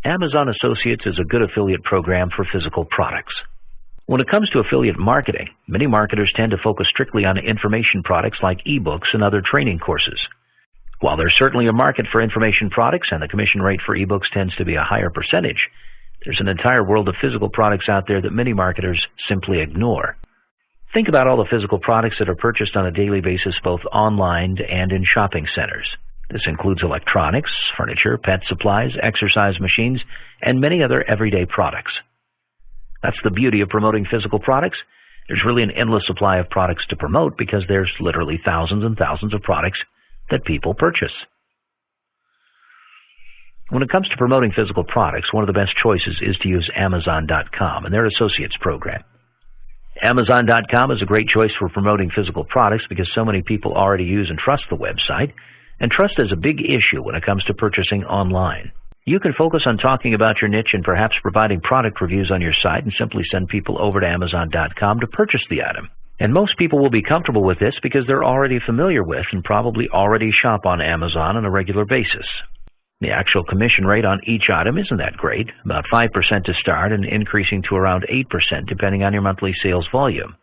Amazon Associates is a good affiliate program for physical products. When it comes to affiliate marketing, many marketers tend to focus strictly on information products like ebooks and other training courses. While there's certainly a market for information products and the commission rate for ebooks tends to be a higher percentage, there's an entire world of physical products out there that many marketers simply ignore. Think about all the physical products that are purchased on a daily basis both online and in shopping centers. This includes electronics, furniture, pet supplies, exercise machines, and many other everyday products. That's the beauty of promoting physical products. There's really an endless supply of products to promote because there's literally thousands and thousands of products that people purchase. When it comes to promoting physical products, one of the best choices is to use Amazon.com and their associates program. Amazon.com is a great choice for promoting physical products because so many people already use and trust the website, and trust is a big issue when it comes to purchasing online. You can focus on talking about your niche and perhaps providing product reviews on your site and simply send people over to Amazon.com to purchase the item. And most people will be comfortable with this because they're already familiar with and probably already shop on Amazon on a regular basis. The actual commission rate on each item isn't that great, about 5% to start and increasing to around 8% depending on your monthly sales volume.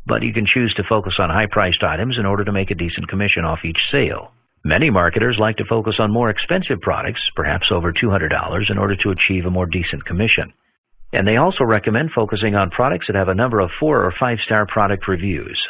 But you can choose to focus on high-priced items in order to make a decent commission off each sale. Many marketers like to focus on more expensive products, perhaps over $200, in order to achieve a more decent commission. And they also recommend focusing on products that have a number of 4- or 5-star product reviews.